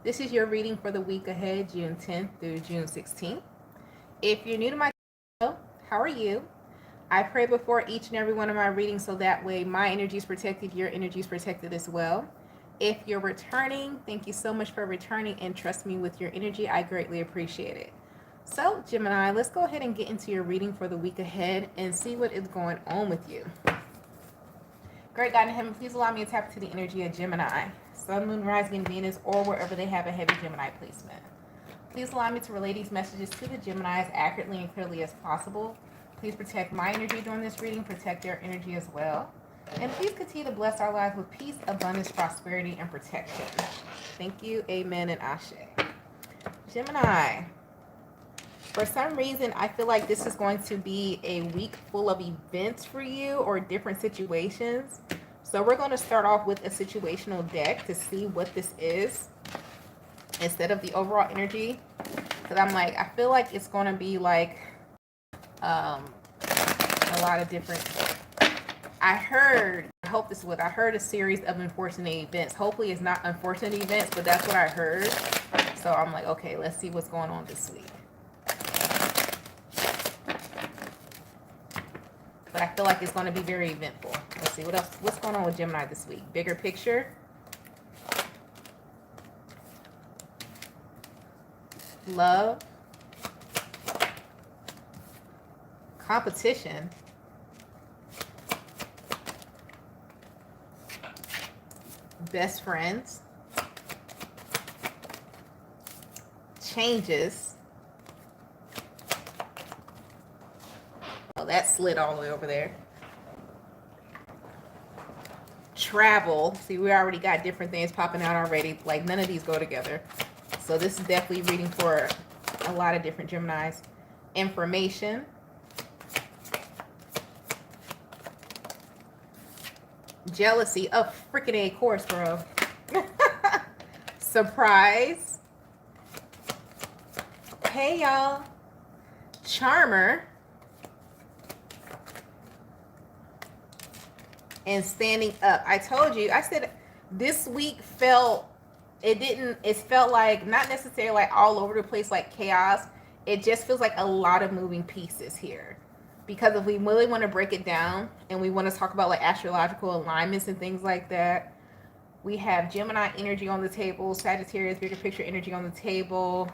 This is your reading for the week ahead, June 10th through June 16th. If you're new to my channel, how are you? I pray before each and every one of my readings so that way my energy is protected, your energy is protected as well. If you're returning, thank you so much for returning and trust me with your energy. I greatly appreciate it. So, Gemini, let's go ahead and get into your reading for the week ahead and see what is going on with you. Great God in heaven, please allow me to tap into the energy of Gemini, Sun, Moon, Rising, and Venus, or wherever they have a heavy Gemini placement. Please allow me to relay these messages to the Gemini as accurately and clearly as possible. Please protect my energy during this reading, protect their energy as well. And please continue to bless our lives with peace, abundance, prosperity, and protection. Thank you, amen, and ashe. Gemini, for some reason, I feel like this is going to be a week full of events for you or different situations. So we're going to start off with a situational deck to see what this is instead of the overall energy. Because I feel like it's going to be like a lot of different. I heard a series of unfortunate events. Hopefully it's not unfortunate events, but that's what I heard. So I'm like, okay, let's see what's going on this week. But I feel like it's going to be very eventful. Let's see what else. What's going on with Gemini this week? Bigger picture. Love. Competition. Best friends. Changes. Oh, that slid all the way over there. Travel. See, we already got different things popping out already. Like, none of these go together. So this is definitely reading for a lot of different Geminis. Information. Jealousy. Oh, freaking A course, bro. Surprise. Hey, y'all. Charmer. And standing up. I told you, I said this week it felt like not necessarily like all over the place like chaos. It just feels like a lot of moving pieces here. Because if we really want to break it down and we want to talk about like astrological alignments and things like that, we have Gemini energy on the table, Sagittarius bigger picture energy on the table,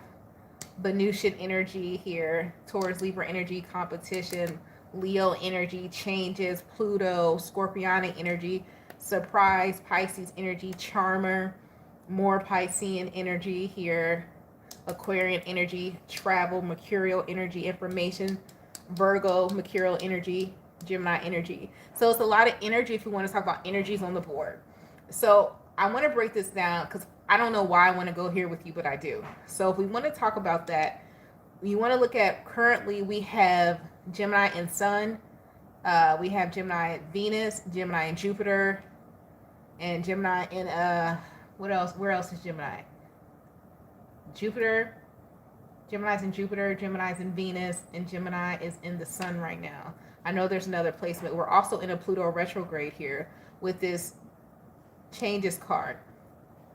Venusian energy here, Taurus Libra energy, competition, Leo energy, changes, Pluto, Scorpionic energy, surprise, Pisces energy, charmer, more Piscean energy here, Aquarian energy, travel, Mercurial energy, information, Virgo, Mercurial energy, Gemini energy. So it's a lot of energy if we want to talk about energies on the board. So I want to break this down because I don't know why I want to go here with you, but I do. So if we want to talk about that, you want to look at currently we have Gemini and Sun. We have Gemini Venus, Gemini and Jupiter, and Gemini and what else? Where else is Gemini? Jupiter. Gemini's in Jupiter, Gemini's in Venus, and Gemini is in the Sun right now. I know there's another placement. We're also in a Pluto retrograde here with this changes card.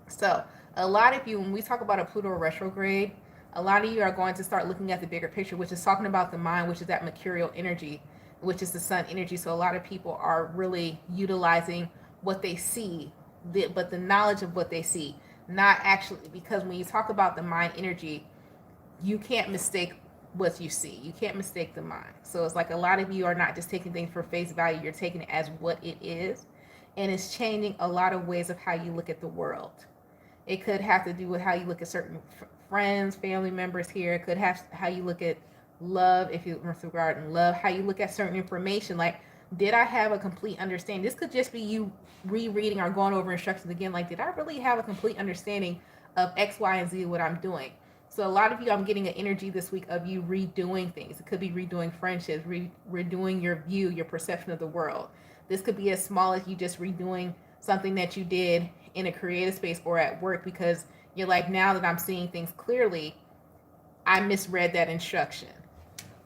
So a lot of you, when we talk about a Pluto retrograde, a lot of you are going to start looking at the bigger picture, which is talking about the mind, which is that mercurial energy, which is the sun energy. So a lot of people are really utilizing what they see, but the knowledge of what they see, not actually, because when you talk about the mind energy, you can't mistake what you see. You can't mistake the mind. So it's like a lot of you are not just taking things for face value. You're taking it as what it is. And it's changing a lot of ways of how you look at the world. It could have to do with how you look at certain friends, family members here. It could have how you look at love, if you regard in love, how you look at certain information. Like, did I have a complete understanding? This could just be you rereading or going over instructions again. Like, did I really have a complete understanding of X, Y, and Z, what I'm doing? So a lot of you, I'm getting an energy this week of you redoing things. It could be redoing friendships, redoing your view, your perception of the world. This could be as small as you just redoing something that you did in a creative space or at work because you're like, now that I'm seeing things clearly, I misread that instruction.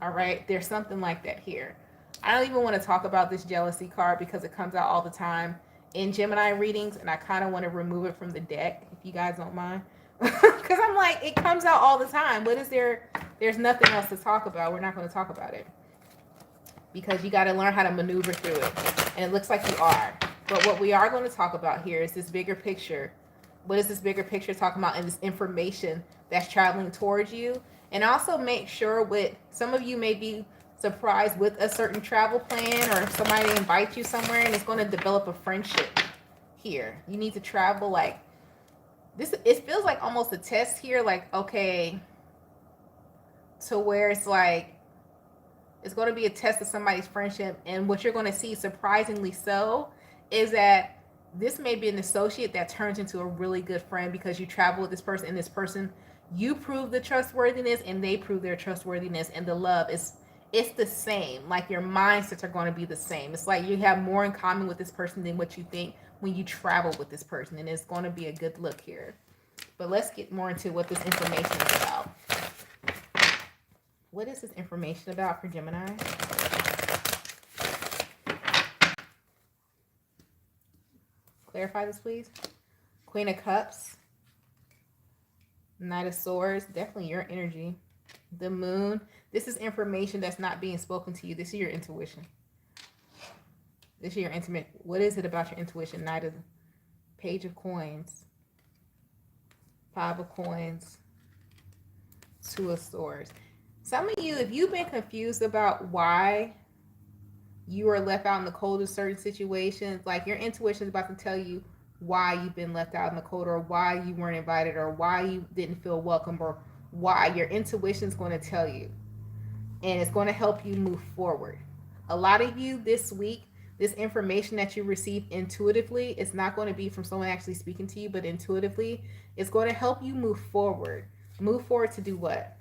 All right, there's something like that here. I don't even want to talk about this jealousy card because it comes out all the time in Gemini readings, and I kind of want to remove it from the deck if you guys don't mind. Because I'm like, it comes out all the time. What is there? There's nothing else to talk about. We're not going to talk about it because you got to learn how to maneuver through it. And it looks like you are. But what we are going to talk about here is this bigger picture. What is this bigger picture talking about, and this information that's traveling towards you? And also make sure with some of you may be surprised with a certain travel plan, or somebody invites you somewhere and it's going to develop a friendship here. You need to travel like this. It feels like almost a test here, like, okay, to where it's like it's going to be a test of somebody's friendship. And what you're going to see, surprisingly so, is that this may be an associate that turns into a really good friend because you travel with this person, and this person, you prove the trustworthiness and they prove their trustworthiness, and the love is, it's the same. Like your mindsets are going to be the same. It's like you have more in common with this person than what you think when you travel with this person, and it's going to be a good look here. But let's get more into what this information is about. What is this information about for Gemini? Clarify this, please. Queen of Cups. Knight of Swords. Definitely your energy. The Moon. This is information that's not being spoken to you. This is your intuition. This is your intimate. What is it about your intuition? Knight of Page of Coins. Five of Coins. Two of Swords. Some of you, if you've been confused about why you are left out in the cold in certain situations, like your intuition is about to tell you why you've been left out in the cold, or why you weren't invited, or why you didn't feel welcome, or why. Your intuition is going to tell you, and it's going to help you move forward. A lot of you this week, this information that you receive intuitively, it's not going to be from someone actually speaking to you, but intuitively, it's going to help you move forward. Move forward to do what?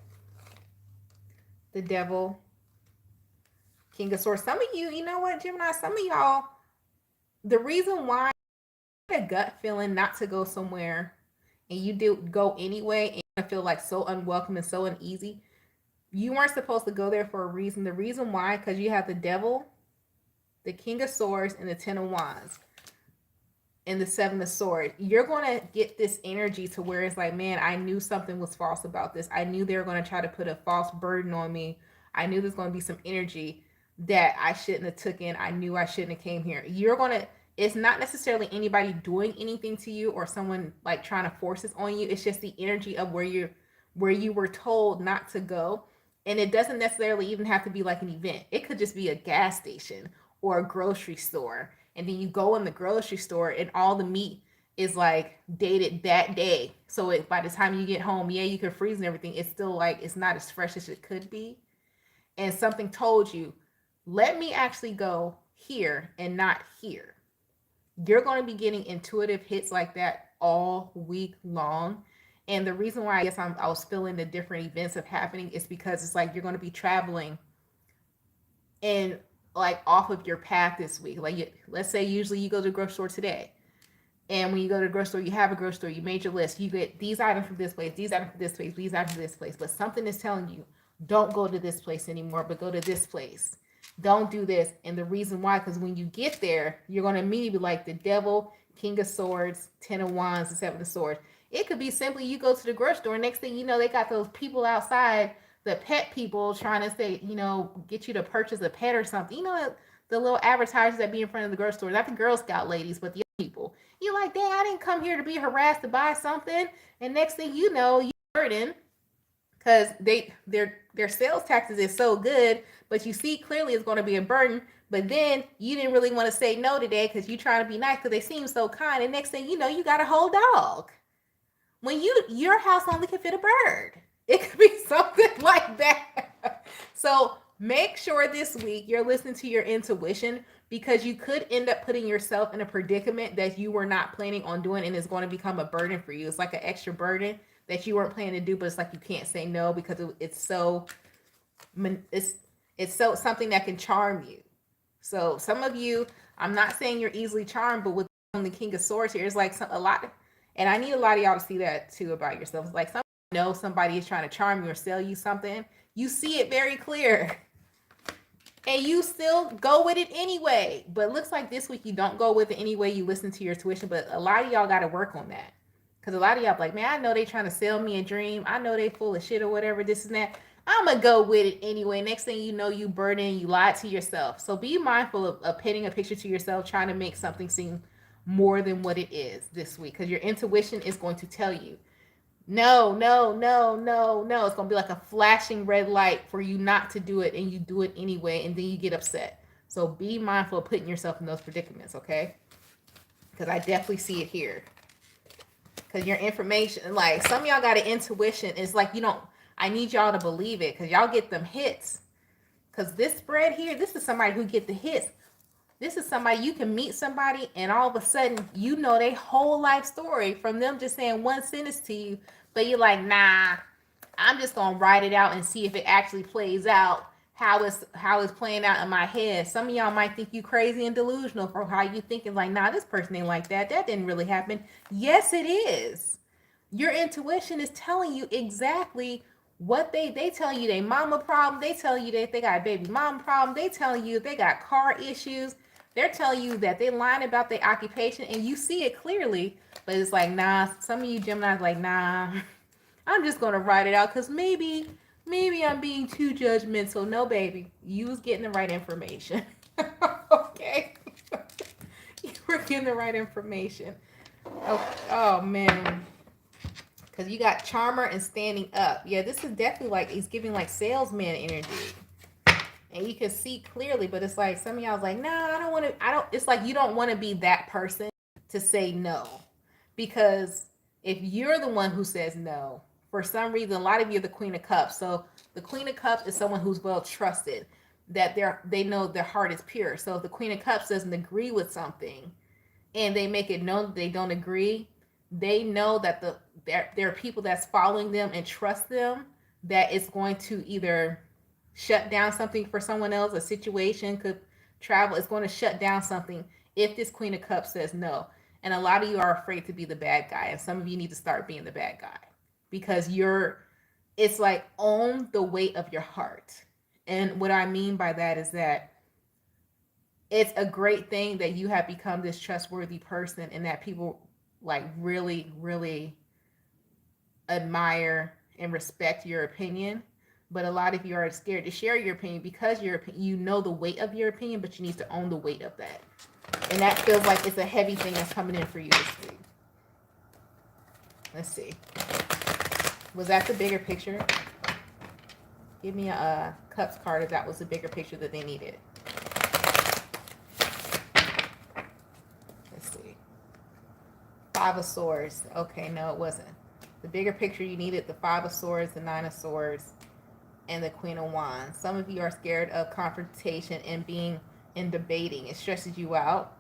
The Devil, King of Swords. Some of you, you know what, Gemini, some of y'all, the reason why you had a gut feeling not to go somewhere and you do go anyway, and feel like so unwelcome and so uneasy, you weren't supposed to go there for a reason. The reason why, because you have the Devil, the King of Swords, and the Ten of Wands, and the Seven of Swords. You're going to get this energy to where it's like, man, I knew something was false about this. I knew they were going to try to put a false burden on me. I knew there's going to be some energy that I shouldn't have took in. I knew I shouldn't have came here. You're going to, it's not necessarily anybody doing anything to you or someone like trying to force this on you. It's just the energy of where you were told not to go. And it doesn't necessarily even have to be like an event. It could just be a gas station or a grocery store. And then you go in the grocery store and all the meat is like dated that day. So by the time you get home, yeah, you can freeze and everything. It's still like, it's not as fresh as it could be. And something told you, let me actually go here and not here. You're going to be getting intuitive hits like that all week long. And the reason why I guess I was feeling the different events of happening is because it's like you're going to be traveling and like off of your path this week. Like let's say usually you go to the grocery store today, and when you go to the grocery store, you have a grocery store, you made your list, you get these items from this place, these items from this place, these items from this place, but something is telling you, don't go to this place anymore, but go to this place. Don't do this. And the reason why, because when you get there, you're going to immediately be like the Devil, King of Swords, Ten of Wands, and Seven of Swords. It could be simply you go to the grocery store, and next thing you know, they got those people outside, the pet people trying to say, get you to purchase a pet or something. The little advertisers that be in front of the grocery store, not the Girl Scout ladies, but the other people. You're like, dang, I didn't come here to be harassed to buy something. And next thing you know, you're burdened because their sales taxes is so good, but you see clearly it's going to be a burden. But then you didn't really want to say no today because you trying to be nice because they seem so kind. And next thing you know, you got a whole dog. When your house only can fit a bird. It could be something like that. So make sure this week you're listening to your intuition, because you could end up putting yourself in a predicament that you were not planning on doing, and it's going to become a burden for you. It's like an extra burden that you weren't planning to do, but it's like you can't say no because it's so something that can charm you. So some of you, I'm not saying you're easily charmed, but with the King of Swords here, it's like a lot. And I need a lot of y'all to see that too about yourself. It's like somebody is trying to charm you or sell you something. You see it very clear. And you still go with it anyway. But it looks like this week you don't go with it anyway. You listen to your intuition. But a lot of y'all got to work on that. Because a lot of y'all like, man, I know they trying to sell me a dream. I know they full of shit or whatever, this and that. I'm going to go with it anyway. Next thing you know, you burden, you lied to yourself. So be mindful of painting a picture to yourself, trying to make something seem more than what it is this week. Because your intuition is going to tell you, no, no, no, no, no. It's going to be like a flashing red light for you not to do it, and you do it anyway, and then you get upset. So be mindful of putting yourself in those predicaments, okay? Because I definitely see it here. Because your information, like some of y'all got an intuition. It's like you don't, I need y'all to believe it because y'all get them hits. Because this spread here, this is somebody who get the hits. This is somebody, you can meet somebody and all of a sudden you know their whole life story from them just saying one sentence to you. But you're like, nah, I'm just going to write it out and see if it actually plays out how it's playing out in my head. Some of y'all might think you crazy and delusional for how you thinking like, nah, this person ain't like that. That didn't really happen. Yes, it is. Your intuition is telling you exactly what they tell you they mama problem. They tell you that they got a baby mama problem. They tell you they got car issues. They're telling you that they lying about their occupation and you see it clearly, but it's like, nah, some of you Gemini's like, nah, I'm just going to write it out because maybe I'm being too judgmental. No, baby, you was getting the right information. Okay. You were getting the right information. Oh man. Because you got charmer and standing up. Yeah, this is definitely like, it's giving like salesman energy. And you can see clearly, but it's like some of y'all's like, nah, I don't want to, it's like you don't want to be that person to say no. Because if you're the one who says no, for some reason, a lot of you are the Queen of Cups. So the Queen of Cups is someone who's well trusted, that they know their heart is pure. So if the Queen of Cups doesn't agree with something and they make it known that they don't agree, they know that there are people that's following them and trust them, that it's going to either shut down something for someone else, a situation could travel, it's going to shut down something if this Queen of Cups says no. And a lot of you are afraid to be the bad guy, and some of you need to start being the bad guy because it's like own the weight of your heart. And what I mean by that is that it's a great thing that you have become this trustworthy person and that people like really, really admire and respect your opinion. But a lot of you are scared to share your opinion because you know the weight of your opinion, but you need to own the weight of that. And that feels like it's a heavy thing that's coming in for you this week. Let's see. Was that the bigger picture? Give me a Cups card if that was the bigger picture that they needed. Let's see. Five of Swords. Okay, no, it wasn't. The bigger picture you needed, the Five of Swords, the Nine of Swords, and the Queen of Wands. Some of you are scared of confrontation and being in debating. It stresses you out.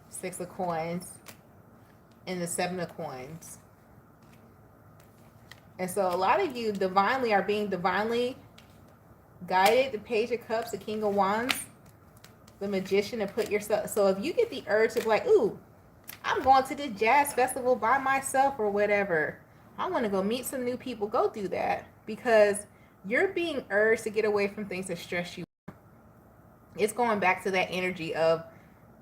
Six of Coins and the Seven of Coins. And so a lot of you divinely are being divinely guided. The Page of Cups, the King of Wands, the Magician, to put yourself. So if you get the urge to be like, ooh, I'm going to this jazz festival by myself or whatever, I want to go meet some new people, go do that. Because you're being urged to get away from things that stress you. It's going back to that energy of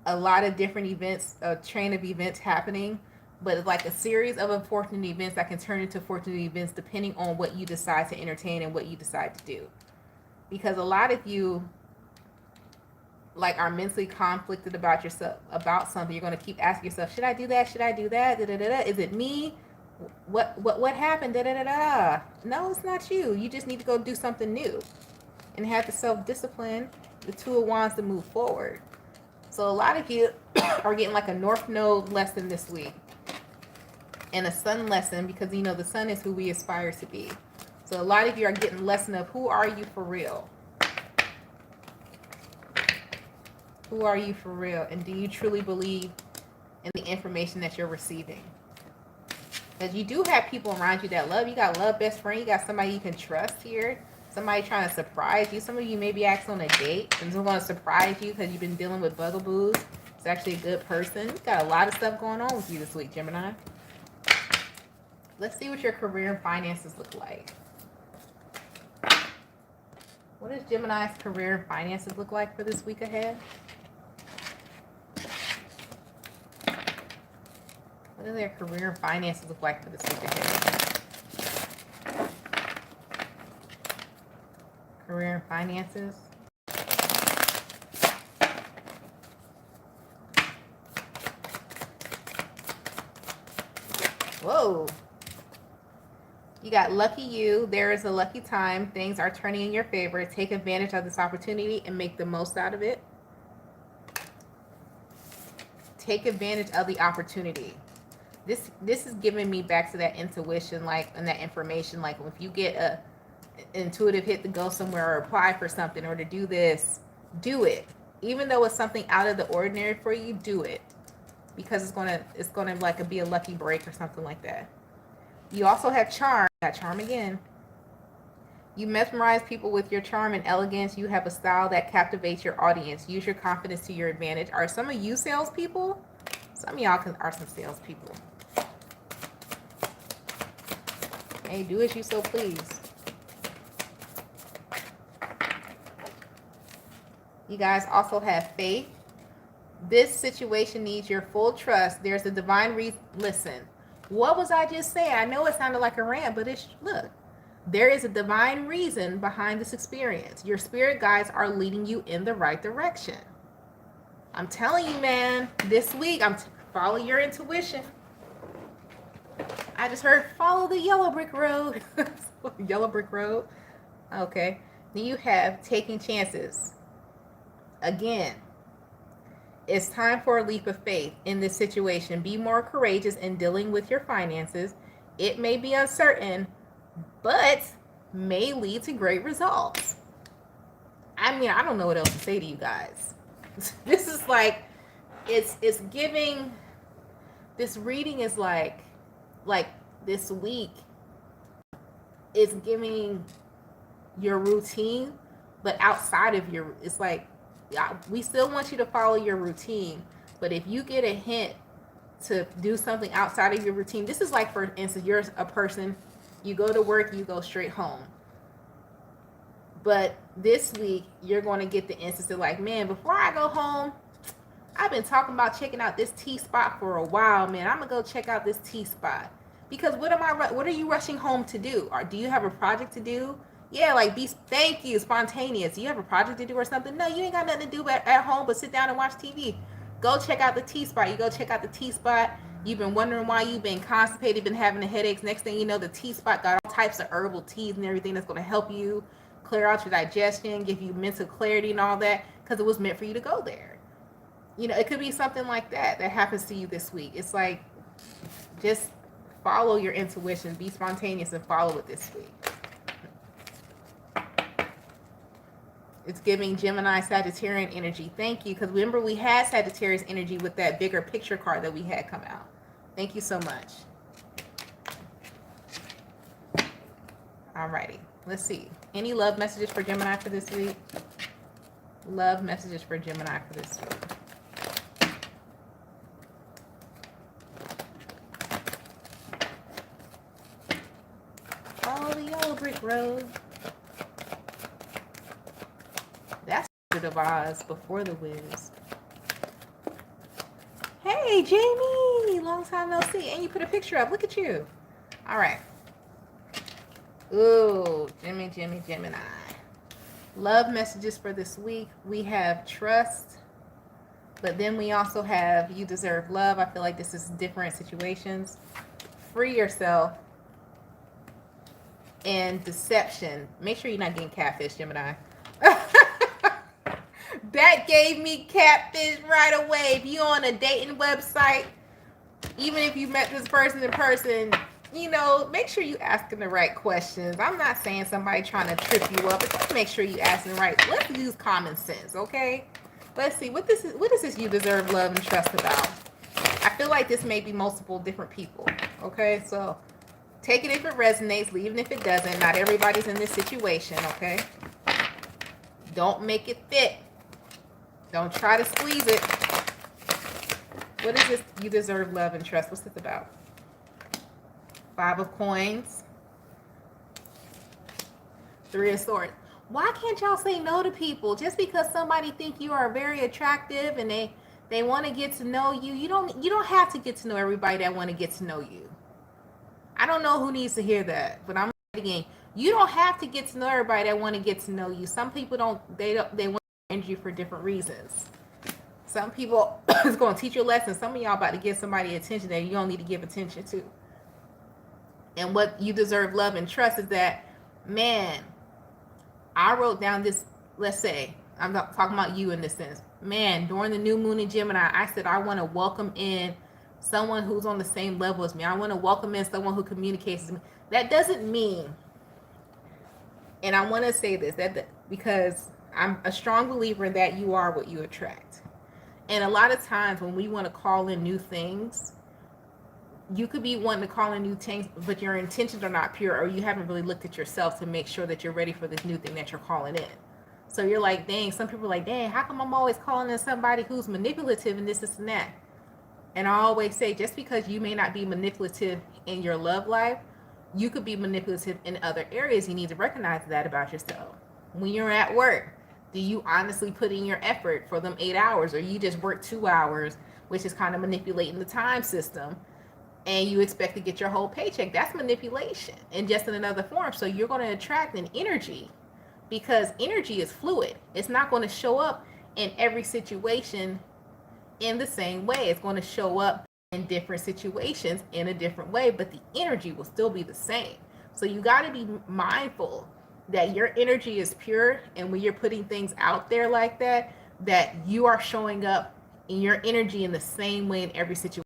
a lot of different events, a train of events happening, but it's like a series of unfortunate events that can turn into fortunate events depending on what you decide to entertain and what you decide to do. Because a lot of you like are mentally conflicted about yourself, about something. You're going to keep asking yourself, should I do that? Should I do that? Da, da, da, da. Is it me? What happened? Da, da, da, da. No, it's not you. You just need to go do something new and have the self-discipline, the Two of Wands, to move forward. So a lot of you are getting like a North Node lesson this week and a Sun lesson, because you know the Sun is who we aspire to be. So a lot of you are getting a lesson of who are you for real? Who are you for real? And do you truly believe in the information that you're receiving? Because you do have people around you that love you. You got love best friend. You got somebody you can trust here. Somebody trying to surprise you. Some of you may be asked on a date and they're going to surprise you because you've been dealing with bugaboos. It's actually a good person. You got a lot of stuff going on with you this week, Gemini. Let's see what your career and finances look like. What does Gemini's career and finances look like for this week ahead? What What do their career and finances look like for this week ahead? Career and finances. Whoa. You got lucky you. There is a lucky time. Things are turning in your favor. Take advantage of this opportunity and make the most out of it. Take advantage of the opportunity. This is giving me back to that intuition, like, and that information. Like, if you get a intuitive hit to go somewhere or apply for something or to do this, do it. Even though it's something out of the ordinary for you, do it. Because it's gonna like be a lucky break or something like that. You also have charm. Got charm again. You mesmerize people with your charm and elegance. You have a style that captivates your audience. Use your confidence to your advantage. Are some of you salespeople? Some of y'all are some salespeople. Hey, do as you so please. You guys also have faith. This situation needs your full trust. There's a divine reason. Listen, what was I just saying? I know it sounded like a rant, but look, there is a divine reason behind this experience. Your spirit guides are leading you in the right direction. I'm telling you, man, this week, follow your intuition. I just heard follow the yellow brick road. Yellow brick road. Okay. Then you have taking chances. Again, it's time for a leap of faith in this situation. Be more courageous in dealing with your finances. It may be uncertain, but may lead to great results. I mean, I don't know what else to say to you guys. This is like, it's giving, this reading is like this week is giving your routine, but outside of your, it's like, we still want you to follow your routine, but if you get a hint to do something outside of your routine, this is like, for instance, you're a person, you go to work, you go straight home. But this week, you're going to get the instance of like, man, before I go home, I've been talking about checking out this tea spot for a while, man. I'm going to go check out this tea spot. Because what are you rushing home to do? Or do you have a project to do? Yeah, like, thank you, spontaneous. Do you have a project to do or something? No, you ain't got nothing to do at home but sit down and watch TV. Go check out the tea spot. You go check out the tea spot. You've been wondering why you've been constipated, been having the headaches. Next thing you know, the tea spot got all types of herbal teas and everything that's going to help you clear out your digestion, give you mental clarity and all that, because it was meant for you to go there. You know, it could be something like that happens to you this week. It's like, just follow your intuition. Be spontaneous and follow it this week. It's giving Gemini Sagittarian energy. Thank you. Because remember, we had Sagittarius energy with that bigger picture card that we had come out. Thank you so much. Alrighty. Let's see. Any love messages for Gemini for this week? Love messages for Gemini for this week. Follow the yellow brick road. That's Wizard of Oz before the Wiz. Hey, Jamie! Long time no see. And you put a picture up. Look at you. All right. Ooh, Gemini. Love messages for this week. We have trust. But then we also have you deserve love. I feel like this is different situations. Free yourself. And deception. Make sure you're not getting catfish, Gemini. That gave me catfish right away. If you're on a dating website, even if you met this person in person, you know, make sure you asking the right questions. I'm not saying somebody trying to trip you up, but just make sure you asking the right. Let's use common sense, okay? Let's see what is this you deserve love and trust about. I feel like this may be multiple different people. Okay, so take it if it resonates, leave it if it doesn't. Not everybody's in this situation, okay? Don't make it fit. Don't try to squeeze it. What is this you deserve love and trust? What's this about? 5 of coins. 3 of swords. Why can't y'all say no to people? Just because somebody think you are very attractive and They want to get to know you. You don't have to get to know everybody that want to get to know you. I don't know who needs to hear that, but I'm again. You don't have to get to know everybody that want to get to know you. Some people don't. They want to end you for different reasons. Some people is going to teach you a lesson. Some of y'all about to give somebody attention that you don't need to give attention to. And what you deserve love and trust is that, man, I wrote down this, let's say, I'm not talking about you in this sense. Man, during the new moon in Gemini, I said I want to welcome in someone who's on the same level as me. I want to welcome in someone who communicates with me. That doesn't mean, and I want to say this, that because I'm a strong believer in that you are what you attract. And a lot of times when we want to call in new things, you could be wanting to call in new things, but your intentions are not pure, or you haven't really looked at yourself to make sure that you're ready for this new thing that you're calling in. So you're like, dang, some people are like, dang, how come I'm always calling in somebody who's manipulative and this and that? And I always say, just because you may not be manipulative in your love life, you could be manipulative in other areas. You need to recognize that about yourself. When you're at work, do you honestly put in your effort for them 8 hours, or you just work 2 hours, which is kind of manipulating the time system, and you expect to get your whole paycheck? That's manipulation, and just in another form. So you're going to attract an energy, because energy is fluid. It's not going to show up in every situation in the same way. It's going to show up in different situations in a different way, but the energy will still be the same. So you got to be mindful that your energy is pure, and when you're putting things out there like that, that you are showing up in your energy in the same way in every situation,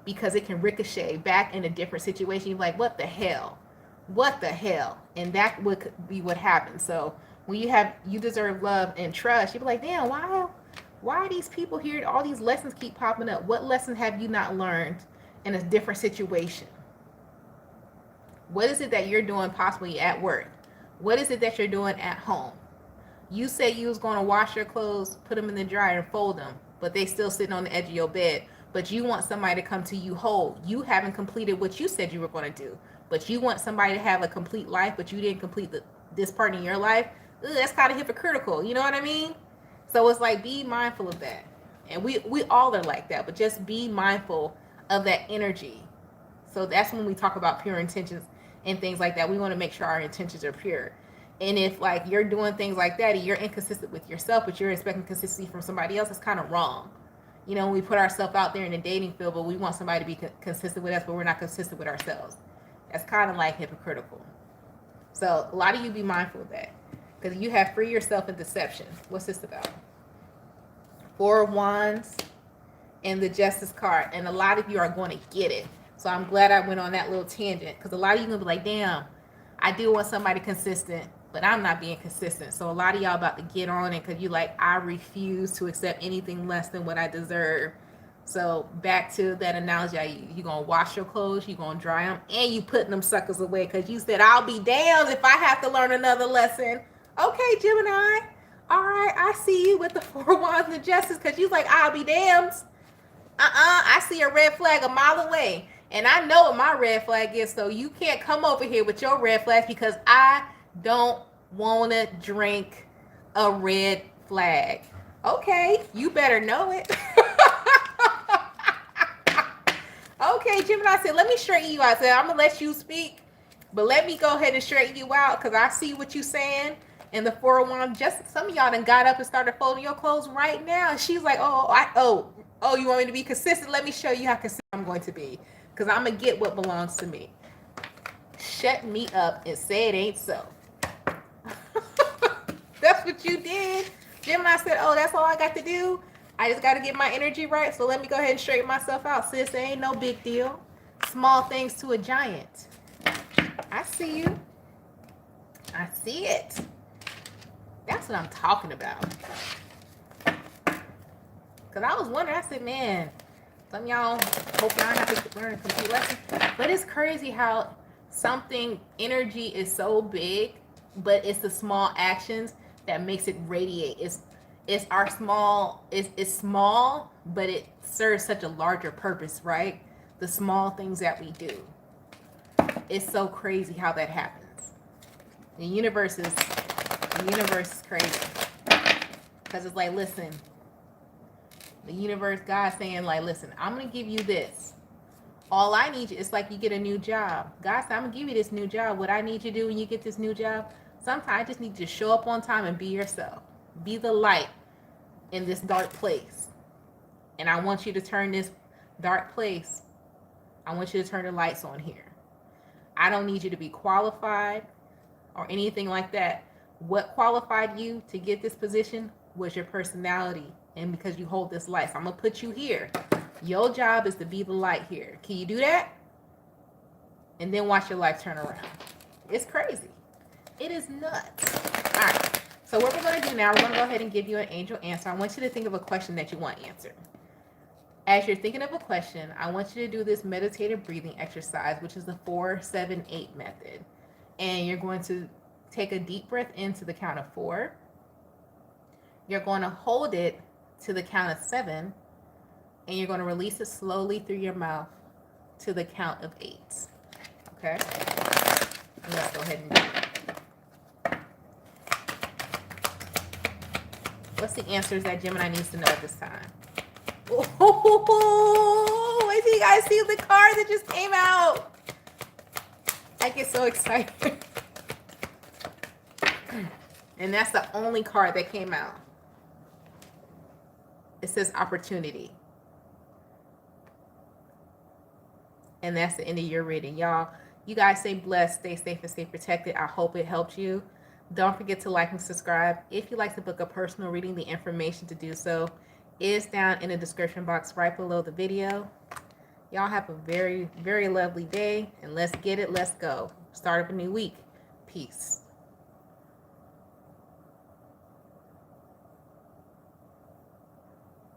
because it can ricochet back in a different situation. You're like, what the hell? What the hell? And that would be what happens. So when you deserve love and trust, you'd be like, damn, why are these people here? All these lessons keep popping up. What lesson have you not learned in a different situation? What is it that you're doing possibly at work? What is it that you're doing at home? You said you was going to wash your clothes, put them in the dryer and fold them, but they still sitting on the edge of your bed. But you want somebody to come to you whole. You haven't completed what you said you were going to do. But you want somebody to have a complete life, but you didn't complete this part in your life. Ugh, that's kind of hypocritical. You know what I mean? So it's like, be mindful of that. And we all are like that, but just be mindful of that energy. So that's when we talk about pure intentions and things like that. We want to make sure our intentions are pure. And if like you're doing things like that and you're inconsistent with yourself, but you're expecting consistency from somebody else, it's kind of wrong. You know, we put ourselves out there in the dating field, but we want somebody to be consistent with us, but we're not consistent with ourselves. That's kind of like hypocritical. So a lot of you be mindful of that, because you have free yourself in deception. What's this about? 4 of Wands and the Justice card. And a lot of you are going to get it. So I'm glad I went on that little tangent, because a lot of you are going to be like, damn, I do want somebody consistent, but I'm not being consistent. So a lot of y'all about to get on it, because you like, I refuse to accept anything less than what I deserve. So back to that analogy, you're going to wash your clothes, you're going to dry them, and you putting them suckers away, because you said, I'll be damned if I have to learn another lesson. Okay, Gemini. All right, I see you with the 4 of Wands and Justice, because you're like, I'll be damned. I see a red flag a mile away. And I know what my red flag is, so you can't come over here with your red flags, because I don't want to drink a red flag. Okay, you better know it. Okay, Gemini said, let me straighten you out. I said, I'm going to let you speak, but let me go ahead and straighten you out, because I see what you're saying. And the 4 of Wands, just some of y'all done got up and started folding your clothes right now. And she's like, oh, you want me to be consistent? Let me show you how consistent I'm going to be, because I'm going to get what belongs to me. Shut me up and say it ain't so. That's what you did. Gemini said, oh, that's all I got to do? I just got to get my energy right, so let me go ahead and straighten myself out, sis. It ain't no big deal. Small things to a giant. I see you. I see it. That's what I'm talking about. Because I was wondering, I said, man, some of y'all hope y'all have to learn a complete lesson. But it's crazy how something, energy is so big, but it's the small actions that makes it radiate. It's our small, it's small, but it serves such a larger purpose, right? The small things that we do. It's so crazy how that happens. The universe is crazy. Because it's like, listen, The universe, God saying like, listen, I'm going to give you this. All I need you, it's like you get a new job. God said, I'm going to give you this new job. What I need you to do when you get this new job, sometimes I just need you to show up on time and be yourself. Be the light in this dark place. And I want you to turn this dark place, I want you to turn the lights on here. I don't need you to be qualified or anything like that. What qualified you to get this position was your personality, and because you hold this light. So I'm going to put you here. Your job is to be the light here. Can you do that? And then watch your life turn around. It's crazy. It is nuts. All right. So what we're going to do now, we're going to go ahead and give you an angel answer. I want you to think of a question that you want answered. As you're thinking of a question, I want you to do this meditative breathing exercise, which is the 4-7-8 method. And you're going to take a deep breath into the count of 4. You're going to hold it to the count of 7. And you're going to release it slowly through your mouth to the count of 8. Okay? And let's go ahead and do it. What's the answers that Gemini needs to know at this time? Oh, wait till you guys see the card that just came out. I get so excited. And that's the only card that came out. It says opportunity. And that's the end of your reading. Y'all, you guys stay blessed, stay safe, and stay protected. I hope it helped you. Don't forget to like and subscribe. If you'd like to book a personal reading, the information to do so is down in the description box right below the video. Y'all have a very, very lovely day. And let's get it. Let's go. Start up a new week. Peace.